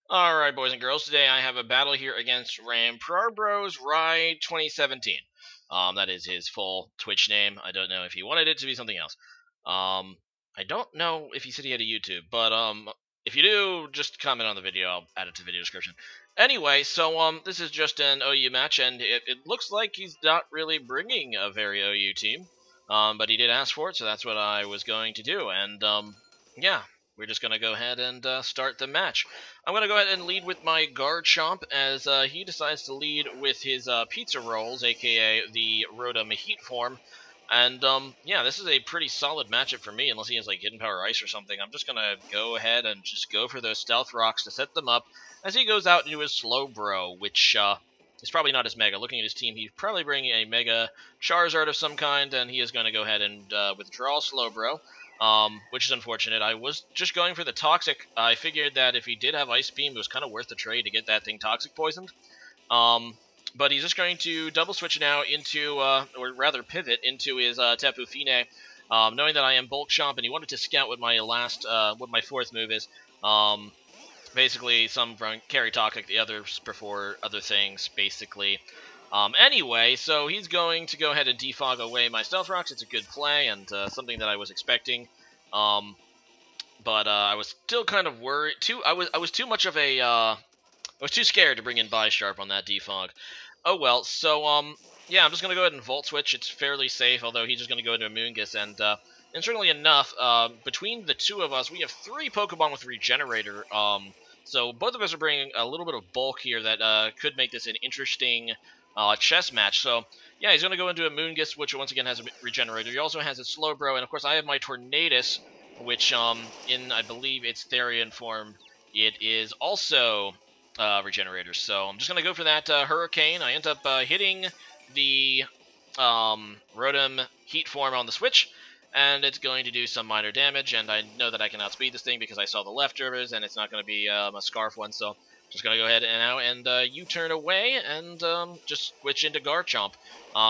Alright, boys and girls, today I have a battle here against RamparbrosRy2017. That is his full Twitch name. I don't know if he wanted it to be something else. I don't know if he said he had a YouTube, but, if you do, just comment on the video. I'll add it to the video description. Anyway, so, this is just an OU match, and it looks like he's not really bringing a very OU team. But he did ask for it, so that's what I was going to do, and, yeah. We're just going to go ahead and start the match. I'm going to go ahead and lead with my Garchomp as he decides to lead with his Pizza Rolls, aka the Rotom Heat form. And, yeah, this is a pretty solid matchup for me, unless he has, like, Hidden Power Ice or something. I'm just going to go ahead and just go for those Stealth Rocks to set them up as he goes out into his Slowbro, which is probably not his Mega. Looking at his team, he's probably bringing a Mega Charizard of some kind, and he is going to go ahead and withdraw Slowbro. Which is unfortunate. I was just going for the Toxic. I figured that if he did have Ice Beam, it was kind of worth the trade to get that thing Toxic poisoned. But he's just going to double switch now into, or rather pivot into his Tapu Fini, knowing that I am Bulk Chomp, and he wanted to scout what my what my fourth move is. Basically, some from carry Toxic, the others prefer other things, basically. Anyway, so he's going to go ahead and defog away my Stealth Rocks. It's a good play and something that I was expecting. But I was still kind of worried. I was too much of a I was too scared to bring in Bisharp on that defog. Oh well. So yeah, I'm just gonna go ahead and Volt Switch. It's fairly safe, although he's just gonna go into a Moongus, and certainly enough, between the two of us, we have 3 Pokemon with Regenerator. So both of us are bringing a little bit of bulk here that could make this an interesting chess match. So yeah, he's going to go into a Moongus, which once again has a Regenerator. He also has a Slowbro, and of course I have my Tornadus, which in, I believe, its Therian form, it is also Regenerator. So I'm just going to go for that Hurricane. I end up hitting the Rotom Heat form on the switch, and it's going to do some minor damage, and I know that I can outspeed this thing because I saw the leftovers, and it's not going to be a Scarf one, so just going to go ahead and now and U-turn away and just switch into Garchomp.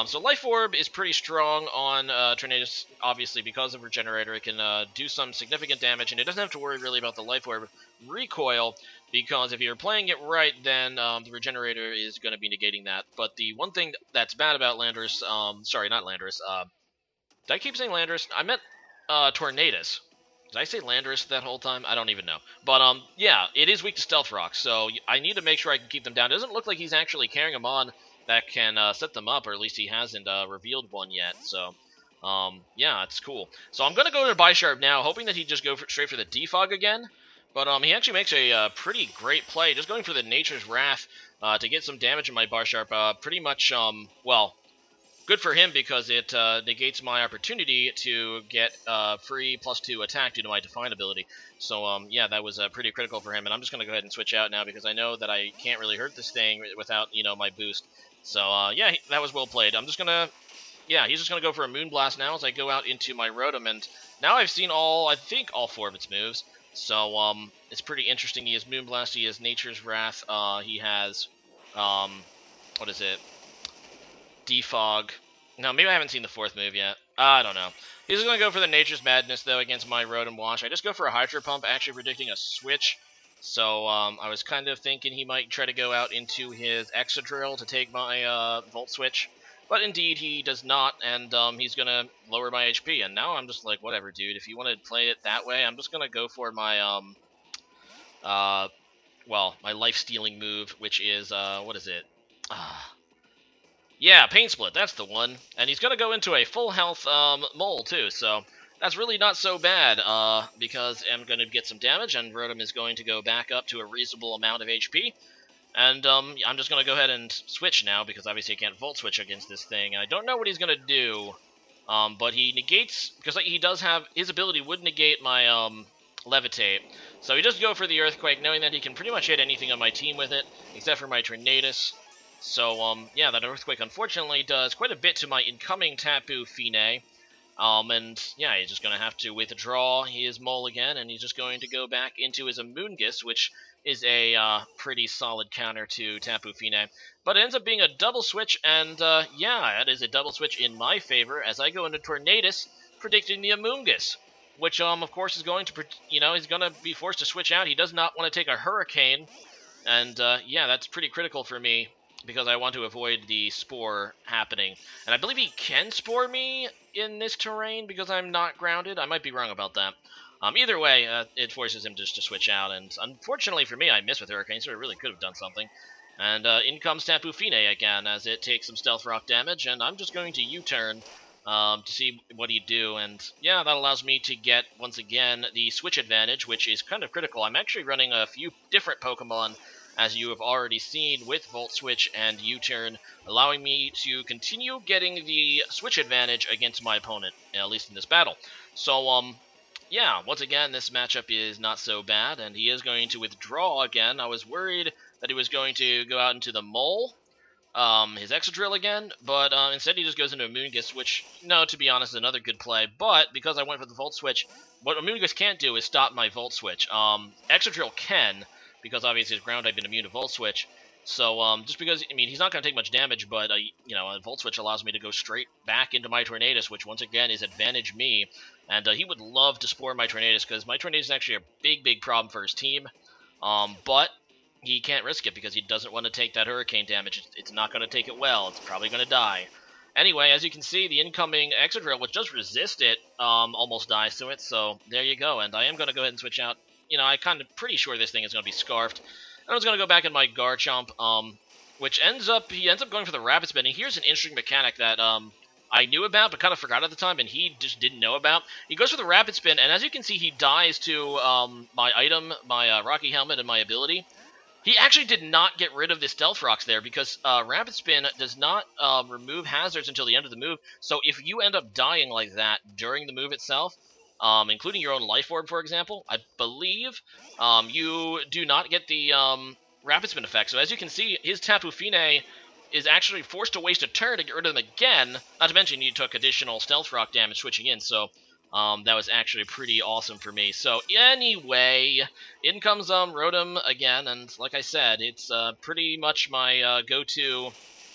So Life Orb is pretty strong on Tornadus, obviously, because of Regenerator. It can do some significant damage, and it doesn't have to worry really about the Life Orb recoil, because if you're playing it right, then the Regenerator is going to be negating that. But the one thing that's bad about Landorus, sorry, not Landorus, did I keep saying Landorus? I meant Tornadus. Did I say Landorus that whole time? I don't even know. But, yeah, it is weak to Stealth Rock, so I need to make sure I can keep them down. It doesn't look like he's actually carrying them on that can set them up, or at least he hasn't revealed one yet, so, yeah, it's cool. So I'm going to go to Bisharp now, hoping that he'd just go straight for the Defog again, but he actually makes a pretty great play, just going for the Nature's Wrath to get some damage in my Bisharp. Pretty much, well, good for him because it negates my opportunity to get free +2 attack due to my Define ability. So, yeah, that was pretty critical for him, and I'm just going to go ahead and switch out now because I know that I can't really hurt this thing without, you know, my boost. So, yeah, that was well played. I'm just going to, yeah, he's just going to go for a Moonblast now as I go out into my Rotom, and now I've seen I think all 4 of its moves. So, it's pretty interesting. He has Moonblast, he has Nature's Wrath, he has, what is it? Defog. No, maybe I haven't seen the 4th move yet. I don't know. He's going to go for the Nature's Madness, though, against my Rotom Wash. I just go for a Hydro Pump, actually predicting a switch. So, I was kind of thinking he might try to go out into his Excadrill to take my Volt Switch. But indeed, he does not, and he's going to lower my HP. And now I'm just like, whatever, dude. If you want to play it that way, I'm just going to go for my, well, my life-stealing move, which is, what is it? Yeah, Pain Split, that's the one. And he's going to go into a full health Mole, too, so that's really not so bad, because I'm going to get some damage, and Rotom is going to go back up to a reasonable amount of HP. And I'm just going to go ahead and switch now, because obviously I can't Volt Switch against this thing. I don't know what he's going to do, but he negates, because he does have, his ability would negate my Levitate. So he does go for the Earthquake, knowing that he can pretty much hit anything on my team with it, except for my Tornadus. So, yeah, that Earthquake unfortunately does quite a bit to my incoming Tapu Fini. And, yeah, he's just going to have to withdraw his Mole again, and he's just going to go back into his Amoonguss, which is a pretty solid counter to Tapu Fini. But it ends up being a double switch, and, yeah, that is a double switch in my favor as I go into Tornadus, predicting the Amoonguss. which of course is going to, he's going to be forced to switch out. He does not want to take a Hurricane, and yeah, that's pretty critical for me because I want to avoid the Spore happening. And I believe he can Spore me in this terrain because I'm not grounded. I might be wrong about that. Either way, it forces him just to switch out, and unfortunately for me, I missed with Hurricane, so I really could have done something. And in comes Tapu Fini again, as it takes some Stealth Rock damage, and I'm just going to U-turn to see what he'd do, and yeah, that allows me to get, once again, the switch advantage, which is kind of critical. I'm actually running a few different Pokemon, as you have already seen, with Volt Switch and U-turn, allowing me to continue getting the switch advantage against my opponent, at least in this battle. So, yeah, once again, this matchup is not so bad, and he is going to withdraw again. I was worried that he was going to go out into the Mole, his Excadrill again, but instead he just goes into Amoonguss, which, no, to be honest, is another good play. But because I went for the Volt Switch, what Amoonguss can't do is stop my Volt Switch. Excadrill can, because obviously his ground I've been immune to Volt Switch. So just because, I mean, he's not going to take much damage, but a Volt Switch allows me to go straight back into my Tornadus, which once again is advantage me. And he would love to Spore my Tornadus, because my Tornadus is actually a big problem for his team. But he can't risk it because he doesn't want to take that Hurricane damage. It's not going to take it well. It's probably going to die. Anyway, as you can see, the incoming Excadrill, which does resist it, almost dies to it. So there you go. And I am going to go ahead and switch out. I kind of pretty sure this thing is going to be Scarfed. I was going to go back in my Garchomp, which he ends up going for the Rapid Spin. And here's an interesting mechanic that I knew about, but kind of forgot at the time, and he just didn't know about. He goes for the Rapid Spin, and as you can see, he dies to my item, my Rocky Helmet, and my ability. He actually did not get rid of the Stealth Rocks there, because Rapid Spin does not remove hazards until the end of the move. So if you end up dying like that during the move itself, including your own Life Orb, for example, I believe you do not get the Rapid Spin effect. So as you can see, his Tapu Fini is actually forced to waste a turn to get rid of them again. Not to mention you took additional Stealth Rock damage switching in, so that was actually pretty awesome for me. So anyway, in comes Rotom again, and like I said, it's pretty much my go-to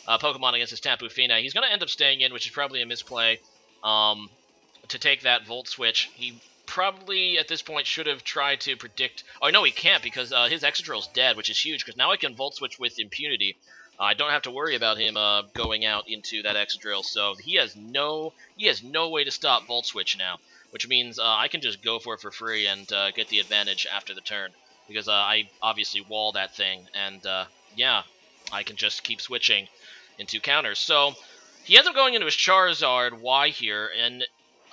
Pokemon against this Tapu Fini. He's going to end up staying in, which is probably a misplay to take that Volt Switch. He probably, at this point, should have tried to predict... Oh, no, he can't, because his Excadrill's dead, which is huge, because now I can Volt Switch with impunity. I don't have to worry about him going out into that Excadrill, so he has no way to stop Volt Switch now, which means I can just go for it for free and get the advantage after the turn, because I obviously wall that thing, and yeah, I can just keep switching into counters. So he ends up going into his Charizard Y here, and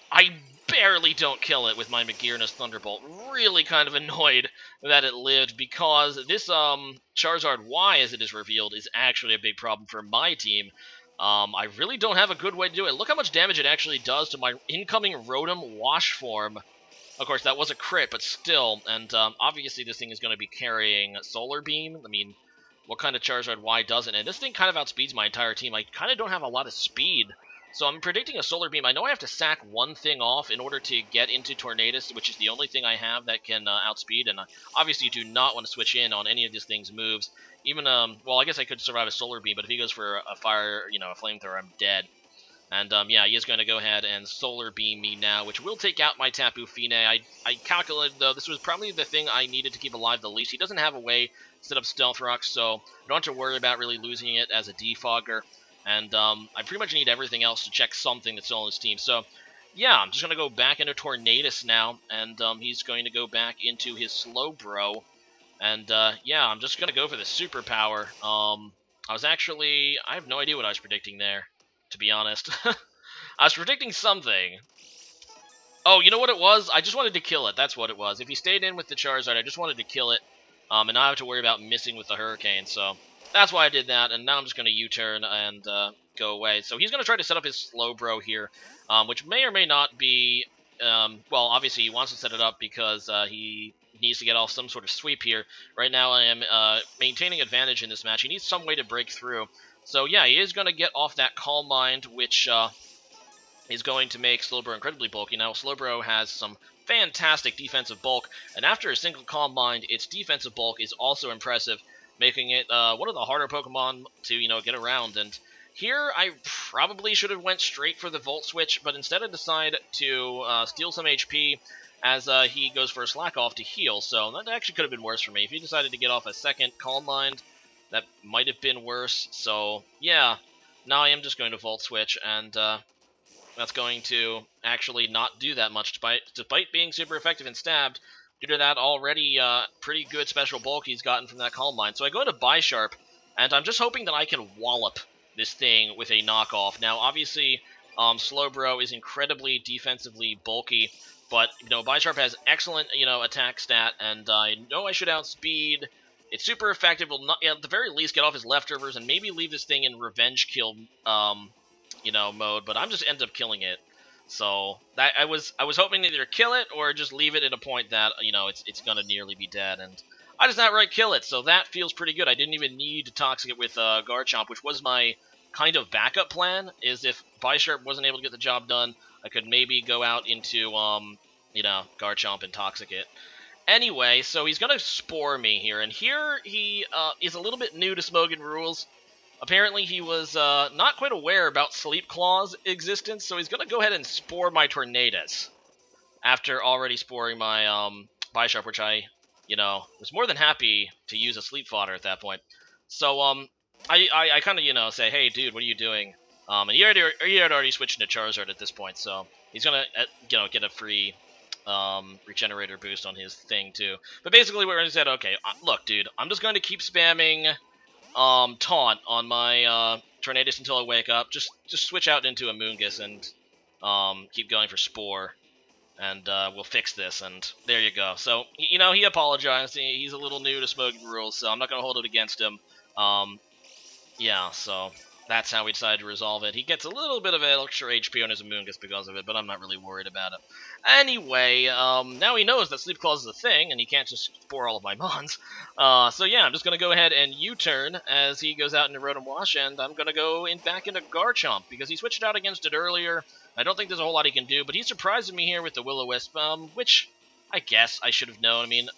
I barely don't kill it with my Magirna's Thunderbolt. Really kind of annoyed that it lived, because this Charizard Y, as it is revealed, is actually a big problem for my team. I really don't have a good way to do it. Look how much damage it actually does to my incoming Rotom Wash Form. Of course, that was a crit, but still. And obviously this thing is going to be carrying Solar Beam. I mean, what kind of Charizard Y doesn't? And this thing kind of outspeeds my entire team. I kind of don't have a lot of speed. So I'm predicting a Solar Beam. I know I have to sack one thing off in order to get into Tornadus, which is the only thing I have that can outspeed. And obviously you do not want to switch in on any of this thing's moves. Even, well, I guess I could survive a Solar Beam, but if he goes for a fire, a Flamethrower, I'm dead. And, yeah, he is going to go ahead and Solar Beam me now, which will take out my Tapu Fini. I calculated, though, this was probably the thing I needed to keep alive the least. He doesn't have a way to set up Stealth Rocks, so I don't have to worry about really losing it as a defogger. And I pretty much need everything else to check something that's still on his team. So, yeah, I'm just going to go back into Tornadus now, and he's going to go back into his Slowbro. And, yeah, I'm just going to go for the Superpower. I have no idea what I was predicting there, to be honest. I was predicting something. Oh, you know what it was? I just wanted to kill it. That's what it was. If he stayed in with the Charizard, I just wanted to kill it, and not have to worry about missing with the Hurricane, so... That's why I did that, and now I'm just going to U-turn and go away. So he's going to try to set up his Slowbro here, which may or may not be... well, obviously he wants to set it up because he needs to get off some sort of sweep here. Right now I am maintaining advantage in this match. He needs some way to break through. So yeah, he is going to get off that Calm Mind, which is going to make Slowbro incredibly bulky. Now, Slowbro has some fantastic defensive bulk, and after a single Calm Mind, its defensive bulk is also impressive, making it one of the harder Pokemon to, get around. And Here, I probably should have went straight for the Volt Switch, but instead I decide to steal some HP as he goes for a Slack Off to heal, so that actually could have been worse for me. If he decided to get off a second Calm Mind, that might have been worse, so yeah. Now I am just going to Volt Switch, and that's going to actually not do that much, despite being super effective and stabbed, due to that already pretty good special bulk he's gotten from that Calm Mind. So I go into Bisharp, and I'm just hoping that I can wallop this thing with a knockoff. Now, obviously, Slowbro is incredibly defensively bulky, but, Bisharp has excellent, attack stat, and I know I should outspeed. It's super effective, will not, at the very least get off his leftovers, and maybe leave this thing in revenge kill, mode, but I'm just end up killing it. So, that I was hoping to either kill it, or just leave it at a point that, it's gonna nearly be dead, and I just outright kill it, so that feels pretty good. I didn't even need to Toxic it with Garchomp, which was my kind of backup plan, is if Bisharp wasn't able to get the job done, I could maybe go out into, Garchomp and Toxic it. Anyway, so he's going to Spore me here, and here he is a little bit new to Smogon rules. Apparently he was not quite aware about Sleep Claw's existence, so he's going to go ahead and Spore my Tornadus after already sporing my Bisharp, which I, was more than happy to use a Sleep Fodder at that point. So, I kind of, say, hey, dude, what are you doing? And he had already switched into Charizard at this point, so he's going to, get a free regenerator boost on his thing, too. But basically, what we said, okay, look, dude, I'm just going to keep spamming Taunt on my Tornadus until I wake up. Just switch out into a Moongus and keep going for Spore. And we'll fix this, and there you go. So, he apologized. He's a little new to Smoking rules, so I'm not going to hold it against him. Yeah, so that's how we decided to resolve it. He gets a little bit of extra HP on his Amoonguss because of it, but I'm not really worried about it. Anyway, now he knows that Sleep Claws is a thing, and he can't just Spore all of my Mons. So yeah, I'm just going to go ahead and U-turn as he goes out into Rotom Wash, and I'm going to go back into Garchomp, because he switched out against it earlier. I don't think there's a whole lot he can do, but he's surprising me here with the Will-O-Wisp, which I guess I should have known. I mean,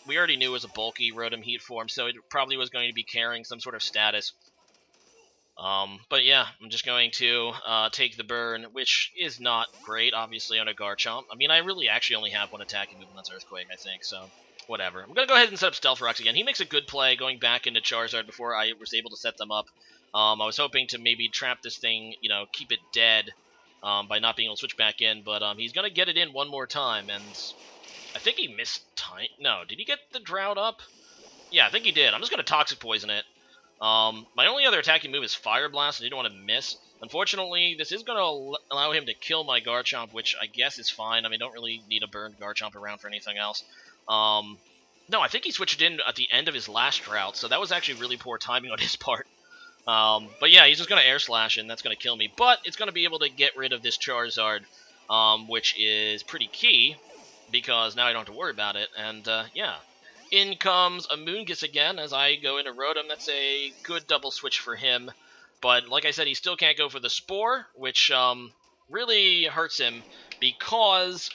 we already knew it was a bulky Rotom Heat form, so it probably was going to be carrying some sort of status. But yeah, I'm just going to take the burn, which is not great, obviously, on a Garchomp. I mean, I really actually only have one attacking move, and that's Earthquake, I think, so whatever. I'm going to go ahead and set up Stealth Rocks again. He makes a good play going back into Charizard before I was able to set them up. I was hoping to maybe trap this thing, keep it dead by not being able to switch back in, but he's going to get it in one more time, and I think he missed time. No, did he get the Drought up? Yeah, I think he did. I'm just going to Toxic Poison it. My only other attacking move is Fire Blast. I didn't want to miss. Unfortunately, this is going to allow him to kill my Garchomp, which I guess is fine. I mean, I don't really need a burned Garchomp around for anything else. No, I think he switched in at the end of his last drought, so that was actually really poor timing on his part. But yeah, he's just going to Air Slash, and that's going to kill me. But it's going to be able to get rid of this Charizard, which is pretty key, because now I don't have to worry about it, and yeah. In comes a Moongus again as I go into Rotom. That's a good double switch for him. But like I said, he still can't go for the Spore, which really hurts him because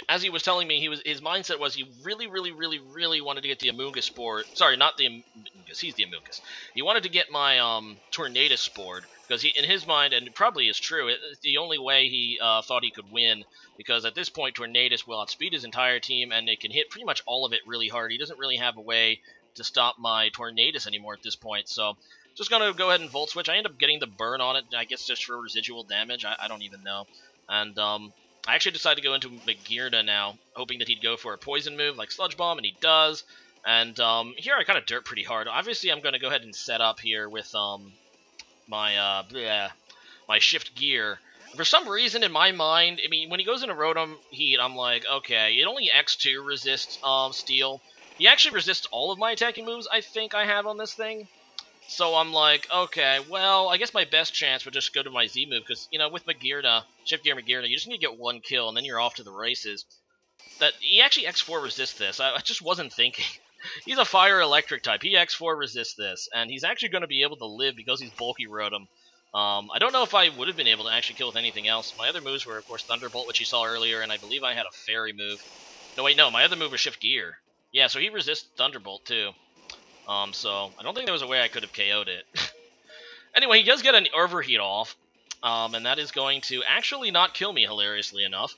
as he was telling me, his mindset was he really wanted to get the Amoonguss Spore. Sorry, not the Amoonguss. He's the Amoonguss. He wanted to get my Tornadus Spored because in his mind, and it probably is true, it's the only way he thought he could win. Because at this point, Tornadus will outspeed his entire team, and it can hit pretty much all of it really hard. He doesn't really have a way to stop my Tornadus anymore at this point. So, just going to go ahead and Volt Switch. I end up getting the burn on it, I guess just for residual damage. I don't even know. And I actually decided to go into Magearna now, hoping that he'd go for a poison move like Sludge Bomb, and he does. And here I kind of dirt pretty hard. Obviously, I'm going to go ahead and set up here with my Shift Gear. For some reason, in my mind, I mean, when he goes into Rotom Heat, I'm like, okay, it only X2 resists Steel. He actually resists all of my attacking moves I think I have on this thing. So I'm like, okay, well, I guess my best chance would just go to my Z move, because, with Magearna, Shift Gear Magearna, you just need to get one kill, and then you're off to the races. That he actually X4 resists this. I just wasn't thinking. He's a Fire Electric type. He X4 resists this, and he's actually going to be able to live because he's bulky Rotom. I don't know if I would have been able to actually kill with anything else. My other moves were, of course, Thunderbolt, which you saw earlier, and I believe I had a Fairy move. No, wait, no, my other move was Shift Gear. Yeah, so he resists Thunderbolt, too. So I don't think there was a way I could have KO'd it. Anyway, he does get an overheat off, and that is going to actually not kill me, hilariously enough,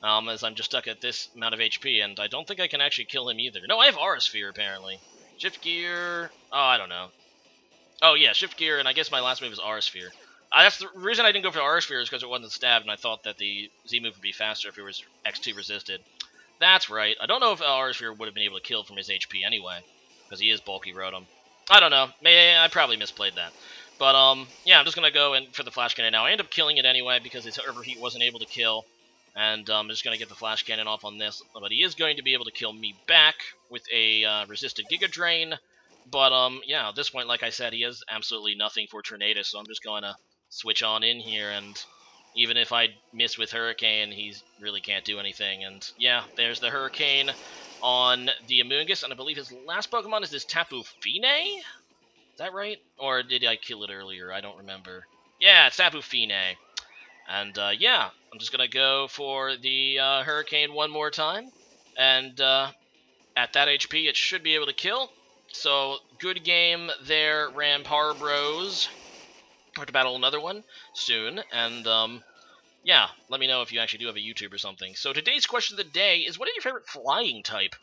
as I'm just stuck at this amount of HP, and I don't think I can actually kill him either. No, I have Aura Sphere, apparently. Shift Gear... Oh, I don't know. Oh, yeah, Shift Gear, and I guess my last move is Aura Sphere. That's the reason I didn't go for the Aura Sphere is because it wasn't stabbed, and I thought that the Z move would be faster if it was X2 resisted. That's right. I don't know if Aura Sphere would have been able to kill from his HP anyway, because he is bulky Rotom. I don't know. I probably misplayed that. But, yeah, I'm just going to go in for the Flash Cannon now. I end up killing it anyway because his Overheat wasn't able to kill. And I'm just going to get the Flash Cannon off on this. But he is going to be able to kill me back with a resisted Giga Drain. But, yeah, at this point, like I said, he has absolutely nothing for Tornadus. So I'm just going to switch on in here. And even if I miss with Hurricane, he really can't do anything. And, yeah, there's the Hurricane on the Amoonguss. And I believe his last Pokemon is this Tapu Fine? Is that right? Or did I kill it earlier? I don't remember. Yeah, it's Tapu Fine. And, yeah, I'm just going to go for the Hurricane one more time. And at that HP, it should be able to kill. So, good game there, Ramparbros. We're to battle another one soon. And, yeah, let me know if you actually do have a YouTube or something. So, today's question of the day is, what is your favorite flying type?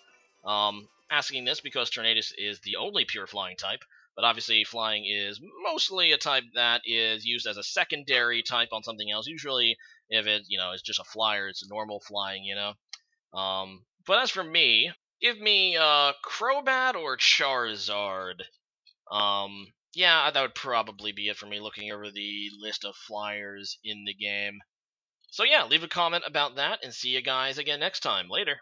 Asking this because Tornadus is the only pure flying type. But obviously, flying is mostly a type that is used as a secondary type on something else. Usually, if it, is just a flyer, it's a normal flying, But as for me, give me Crobat or Charizard. Yeah, that would probably be it for me looking over the list of flyers in the game. So yeah, leave a comment about that, and see you guys again next time. Later.